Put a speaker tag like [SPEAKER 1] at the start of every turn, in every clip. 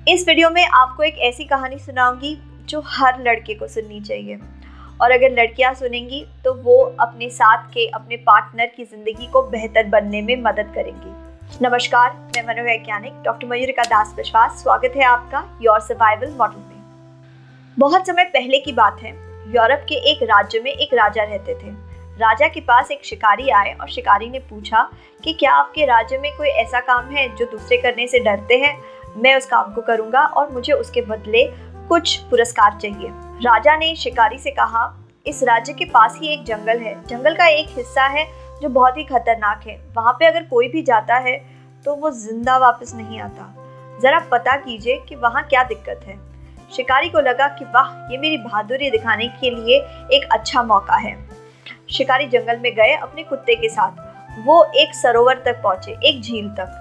[SPEAKER 1] इस वीडियो में आपको एक ऐसी कहानी सुनाऊंगी जो हर लड़के को सुननी चाहिए, और अगर लड़कियां सुनेंगी तो वो अपने साथ के अपने पार्टनर की ज़िंदगी को बेहतर बनने में मदद करेंगी। नमस्कार, मैं मनोवैज्ञानिक डॉक्टर मयूरिका दास विश्वास स्वागत है आपका योर सर्वाइवल मॉडल में। बहुत समय पहले की बात है, यूरोप के एक राज्य में एक राजा रहते थे। राजा के पास एक शिकारी आए और शिकारी ने पूछा कि क्या आपके राज्य में कोई ऐसा काम है जो दूसरे करने से डरते हैं? मैं उस काम को करूंगा और मुझे उसके बदले कुछ पुरस्कार चाहिए। राजा ने शिकारी से कहा, इस राज्य के पास ही एक जंगल है। जंगल का एक हिस्सा है जो बहुत ही खतरनाक है। वहाँ पे अगर कोई भी जाता है तो वो जिंदा वापस नहीं आता। जरा पता कीजिए कि वहाँ क्या दिक्कत है। शिकारी को लगा कि वाह, ये मेरी बहादुरी दिखाने के लिए एक अच्छा मौका है। शिकारी जंगल में गए अपने कुत्ते के साथ। वो एक सरोवर तक पहुंचे, एक झील तक।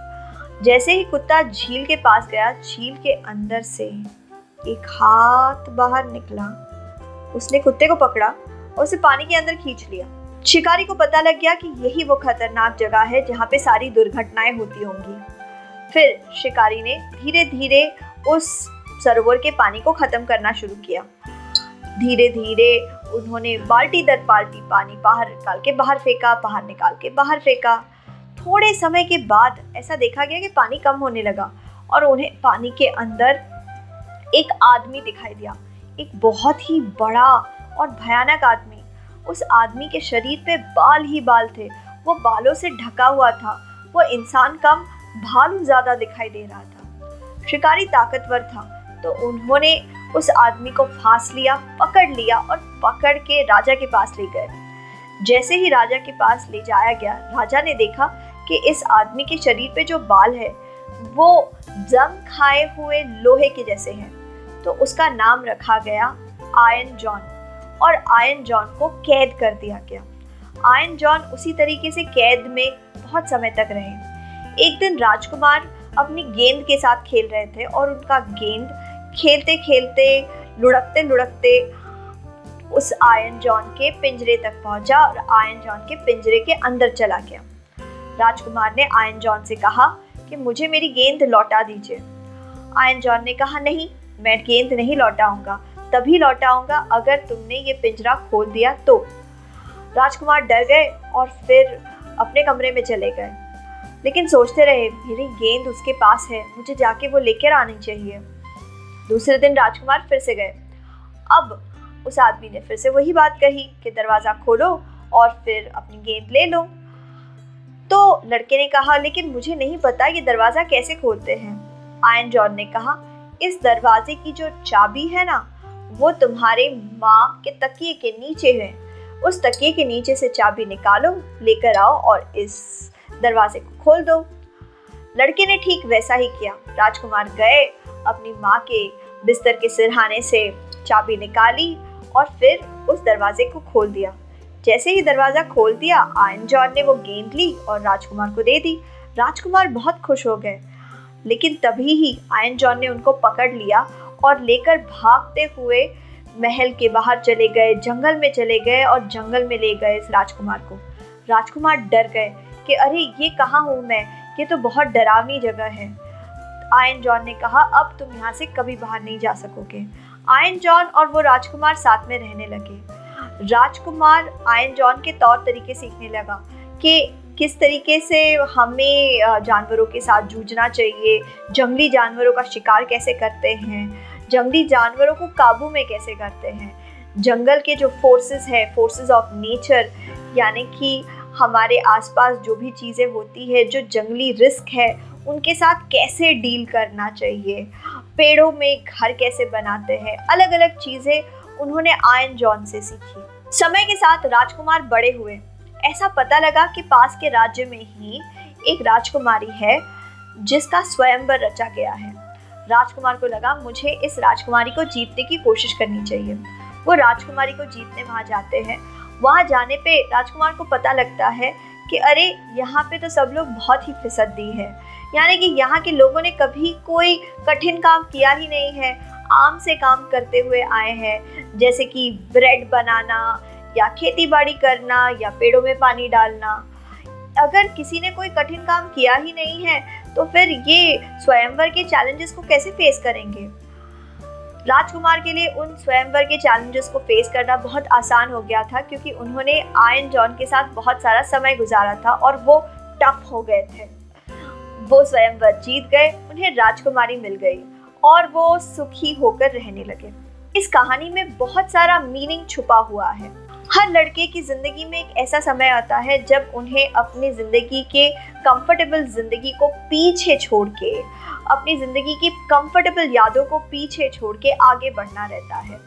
[SPEAKER 1] जैसे ही कुत्ता झील के पास गया, झील के अंदर से एक हाथ बाहर निकला। उसने कुत्ते को पकड़ा और उसे पानी के अंदर खींच लिया। शिकारी को पता लग गया कि यही वो खतरनाक जगह है जहाँ पे सारी दुर्घटनाएं होती होंगी। फिर शिकारी ने धीरे धीरे उस सरोवर के पानी को खत्म करना शुरू किया। धीरे धीरे उन्होंने बाल्टी दर बाल्टी पानी बाहर निकाल के बाहर फेंका, बाहर निकाल के बाहर फेंका। थोड़े समय के बाद ऐसा देखा गया कि पानी कम होने लगा और उन्हें पानी के अंदर एक आदमी दिखाई दिया, एक बहुत ही बड़ा और भयानक आदमी। उस आदमी के शरीर पे बाल ही बाल थे, वो बालों से ढका हुआ था। वो इंसान कम, भालू ज्यादा दिखाई दे रहा था। शिकारी ताकतवर था तो उन्होंने उस आदमी को फांस लिया, पकड़ लिया और पकड़ के राजा के पास ले गए। जैसे ही राजा के पास ले जाया गया, राजा ने देखा कि इस आदमी के शरीर पे जो बाल है वो जंग खाए हुए लोहे के जैसे हैं। तो उसका नाम रखा गया आयरन जॉन, और आयरन जॉन को कैद कर दिया गया। आयरन जॉन उसी तरीके से कैद में बहुत समय तक रहे। एक दिन राजकुमार अपनी गेंद के साथ खेल रहे थे और उनका गेंद खेलते खेलते लुढ़कते लुढ़कते उस आयरन जॉन के पिंजरे तक पहुंचा और आयरन जॉन के पिंजरे के अंदर चला गया। राजकुमार ने आयरन जॉन से कहा कि मुझे मेरी गेंद लौटा दीजिए। आयरन जॉन ने कहा, नहीं, मैं गेंद नहीं लौटाऊंगा, तभी लौटाऊंगा अगर तुमने ये पिंजरा खोल दिया तो। राजकुमार डर गए और फिर अपने कमरे में चले गए, लेकिन सोचते रहे, मेरी गेंद उसके पास है, मुझे जाके वो लेकर आनी चाहिए। दूसरे दिन राजकुमार फिर से गए। अब उस आदमी ने फिर से वही बात कही कि दरवाज़ा खोलो और फिर अपनी गेंद ले लो। तो लड़के ने कहा, लेकिन मुझे नहीं पता ये दरवाज़ा कैसे खोलते हैं। आयरन जॉन ने कहा, इस दरवाजे की जो चाबी है ना, वो तुम्हारे माँ के तकिए के नीचे है। उस तकिए के नीचे से चाबी निकालो, लेकर आओ और इस दरवाजे को खोल दो। लड़के ने ठीक वैसा ही किया। राजकुमार गए, अपनी माँ के बिस्तर के सिरहाने से चाबी निकाली और फिर उस दरवाजे को खोल दिया। जैसे ही दरवाज़ा खोल दिया, आयरन जॉन ने वो गेंद ली और राजकुमार को दे दी। राजकुमार बहुत खुश हो गए, लेकिन तभी ही आयरन जॉन ने उनको पकड़ लिया और लेकर भागते हुए महल के बाहर चले गए, जंगल में चले गए और जंगल में ले गए इस राजकुमार को। राजकुमार डर गए कि अरे ये कहाँ हूँ मैं, ये तो बहुत डरावनी जगह है। आयरन जॉन ने कहा, अब तुम यहाँ से कभी बाहर नहीं जा सकोगे। आयरन जॉन और वो राजकुमार साथ में रहने लगे। राजकुमार आयरन जॉन के तौर तरीके सीखने लगा कि किस तरीके से हमें जानवरों के साथ जूझना चाहिए, जंगली जानवरों का शिकार कैसे करते हैं, जंगली जानवरों को काबू में कैसे करते हैं, जंगल के जो फोर्सेस है, फोर्सेस ऑफ नेचर, यानी कि हमारे आसपास जो भी चीज़ें होती है, जो जंगली रिस्क है, उनके साथ कैसे डील करना चाहिए, पेड़ों में घर कैसे बनाते हैं, अलग अलग चीज़ें उन्होंने आयरन जॉन से सीखी। समय के साथ राजकुमार बड़े हुए। ऐसा पता लगा कि पास के राज्य में ही एक राजकुमारी है जिसका स्वयंवर रचा गया है। राजकुमार को लगा, मुझे इस राजकुमारी को जीतने की कोशिश करनी चाहिए। वो राजकुमारी को जीतने वहाँ जाते हैं। वहाँ जाने पे राजकुमार को पता लगता है कि अरे यहाँ पे तो सब लोग बहुत ही फिसड्डी है, यानी कि यहाँ के लोगों ने कभी कोई कठिन काम किया ही नहीं है, आम से काम करते हुए आए हैं, जैसे कि ब्रेड बनाना या खेती बाड़ी करना या पेड़ों में पानी डालना। अगर किसी ने कोई कठिन काम किया ही नहीं है तो फिर ये स्वयंवर के चैलेंजेस को कैसे फेस करेंगे? राजकुमार के लिए उन स्वयंवर के चैलेंजेस को फेस करना बहुत आसान हो गया था, क्योंकि उन्होंने आयन जॉन के साथ बहुत सारा समय गुजारा था और वो टफ हो गए थे। वो स्वयंवर जीत गए, उन्हें राजकुमारी मिल गई और वो सुखी होकर रहने लगे। इस कहानी में बहुत सारा मीनिंग छुपा हुआ है। हर लड़के की जिंदगी में एक ऐसा समय आता है जब उन्हें अपनी जिंदगी के कंफर्टेबल जिंदगी को पीछे छोड़ के, अपनी जिंदगी की कंफर्टेबल यादों को पीछे छोड़ के आगे बढ़ना रहता है।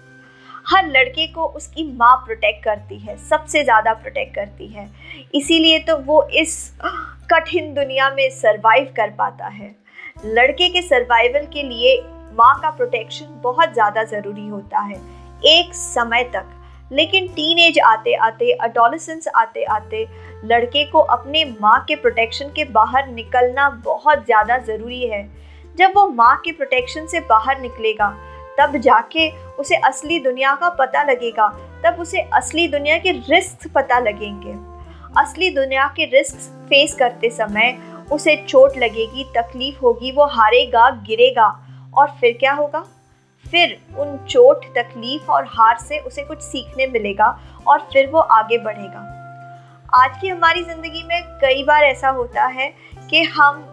[SPEAKER 1] हर लड़के को उसकी माँ प्रोटेक्ट करती है, सबसे ज़्यादा प्रोटेक्ट करती है, इसीलिए तो वो इस कठिन दुनिया में सरवाइव कर पाता है। लड़के के सर्वाइवल के लिए माँ का प्रोटेक्शन बहुत ज़्यादा ज़रूरी होता है एक समय तक। लेकिन टीनेज आते आते, एडोलेसेंस आते आते लड़के को अपने माँ के प्रोटेक्शन के बाहर निकलना बहुत ज़्यादा ज़रूरी है। जब वो माँ के प्रोटेक्शन से बाहर निकलेगा तब जाके उसे असली दुनिया का पता लगेगा, तब उसे असली दुनिया के रिस्क पता लगेंगे। असली दुनिया के रिस्क फेस करते समय उसे चोट लगेगी, तकलीफ होगी, वो हारेगा, गिरेगा, और फिर क्या होगा? फिर उन चोट, तकलीफ और हार से उसे कुछ सीखने मिलेगा और फिर वो आगे बढ़ेगा। आज की हमारी ज़िंदगी में कई बार ऐसा होता है कि हम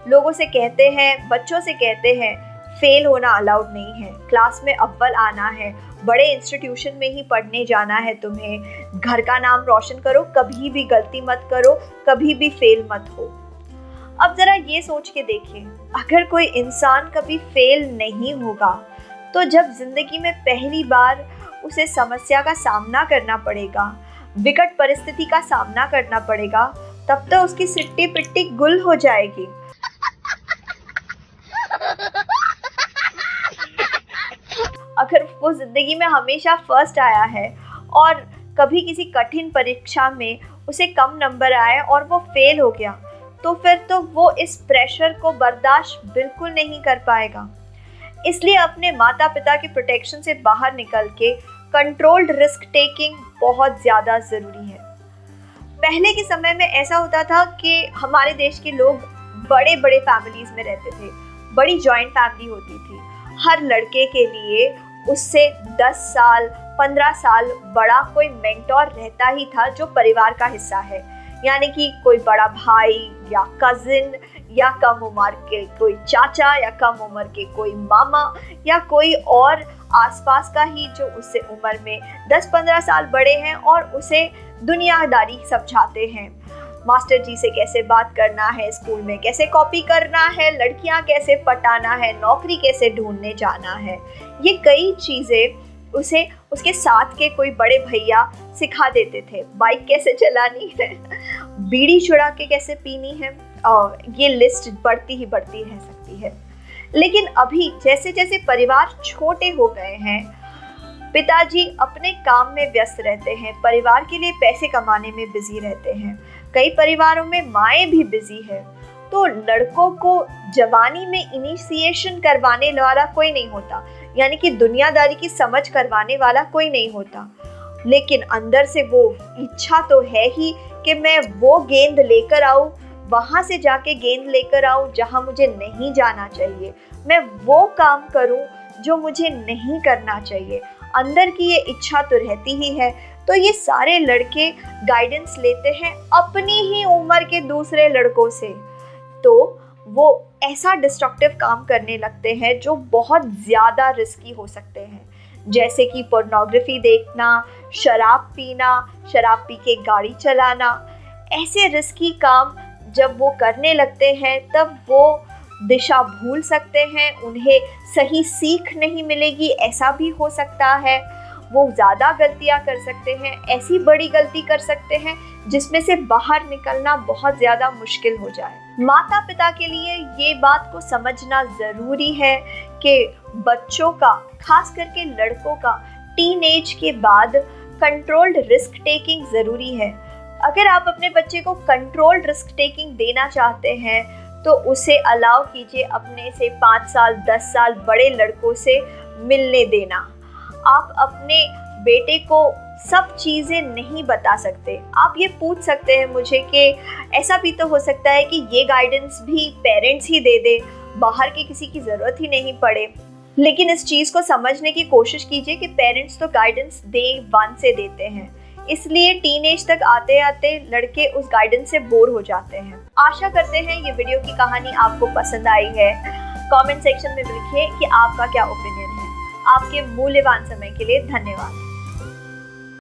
[SPEAKER 1] लोगों से कहते हैं, बच्चों से कहते हैं, फेल होना अलाउड नहीं है, क्लास में अव्वल आना है, बड़े इंस्टीट्यूशन में ही पढ़ने जाना है तुम्हें, घर का नाम रोशन करो, कभी भी गलती मत करो, कभी भी फेल मत हो। अब ज़रा ये सोच के देखें, अगर कोई इंसान कभी फेल नहीं होगा तो जब ज़िंदगी में पहली बार उसे समस्या का सामना करना पड़ेगा, विकट परिस्थिति का सामना करना पड़ेगा, तब तो उसकी सिट्टी पिट्टी गुल हो जाएगी। अगर वो ज़िंदगी में हमेशा फर्स्ट आया है और कभी किसी कठिन परीक्षा में उसे कम नंबर आए और वो फेल हो गया, तो फिर तो वो इस प्रेशर को बर्दाश्त बिल्कुल नहीं कर पाएगा। इसलिए अपने माता पिता के प्रोटेक्शन से बाहर निकल के कंट्रोल्ड रिस्क टेकिंग बहुत ज़्यादा ज़रूरी है। पहले के समय में ऐसा होता था कि हमारे देश के लोग बड़े बड़े फैमिलीज़ में रहते थे, बड़ी जॉइंट फैमिली होती थी। हर लड़के के लिए उससे 10 साल 15 साल बड़ा कोई मेंटोर रहता ही था जो परिवार का हिस्सा है, यानी कि कोई बड़ा भाई या कजिन या कम उम्र के कोई चाचा या कम उम्र के कोई मामा या कोई और आसपास का ही जो उससे उम्र में 10-15 साल बड़े हैं और उसे दुनियादारी समझाते हैं। मास्टर जी से कैसे बात करना है, स्कूल में कैसे कॉपी करना है, लड़कियां कैसे पटाना है, नौकरी कैसे ढूंढने जाना है, ये कई चीज़ें उसे उसके साथ के कोई बड़े भैया सिखा देते थे। बाइक कैसे चलानी है, बीड़ी छुड़ा के कैसे पीनी है, और ये लिस्ट बढ़ती ही बढ़ती रह सकती है। लेकिन अभी जैसे जैसे परिवार छोटे हो गए हैं, पिताजी अपने काम में व्यस्त रहते हैं, परिवार के लिए पैसे कमाने में बिजी रहते हैं, कई परिवारों में माएँ भी बिजी है, तो लड़कों को जवानी में इनिशिएशन करवाने वाला कोई नहीं होता, यानी कि दुनियादारी की समझ करवाने वाला कोई नहीं होता। लेकिन अंदर से वो इच्छा तो है ही कि मैं वो गेंद लेकर आऊँ, वहाँ से जाके गेंद लेकर आऊँ जहाँ मुझे नहीं जाना चाहिए, मैं वो काम करूँ जो मुझे नहीं करना चाहिए। अंदर की ये इच्छा तो रहती ही है। तो ये सारे लड़के गाइडेंस लेते हैं अपनी ही उम्र के दूसरे लड़कों से, तो वो ऐसा डिस्ट्रक्टिव काम करने लगते हैं जो बहुत ज़्यादा रिस्की हो सकते हैं, जैसे कि पोर्नोग्राफी देखना, शराब पीना, शराब पी के गाड़ी चलाना। ऐसे रिस्की काम जब वो करने लगते हैं तब वो दिशा भूल सकते हैं, उन्हें सही सीख नहीं मिलेगी, ऐसा भी हो सकता है। वो ज़्यादा गलतियाँ कर सकते हैं, ऐसी बड़ी गलती कर सकते हैं जिसमें से बाहर निकलना बहुत ज़्यादा मुश्किल हो जाए। माता पिता के लिए ये बात को समझना ज़रूरी है कि बच्चों का, खास करके लड़कों का, टीनेज के बाद कंट्रोल्ड रिस्क टेकिंग ज़रूरी है। अगर आप अपने बच्चे को कंट्रोल्ड रिस्क टेकिंग देना चाहते हैं तो उसे अलाउ कीजिए अपने से 5 साल 10 साल बड़े लड़कों से मिलने देना। आप अपने बेटे को सब चीज़ें नहीं बता सकते। आप ये पूछ सकते हैं मुझे कि ऐसा भी तो हो सकता है कि ये गाइडेंस भी पेरेंट्स ही दे दे, बाहर के किसी की ज़रूरत ही नहीं पड़े। लेकिन इस चीज़ को समझने की कोशिश कीजिए कि पेरेंट्स तो गाइडेंस डे 1 से देते हैं, इसलिए टीनेज तक आते आते लड़के उस गाइडेंस से बोर हो जाते हैं। आशा करते हैं ये वीडियो की कहानी आपको पसंद आई है। कमेंट सेक्शन में लिखिए कि आपका क्या ओपिनियन है। आपके मूल्यवान समय के लिए धन्यवाद।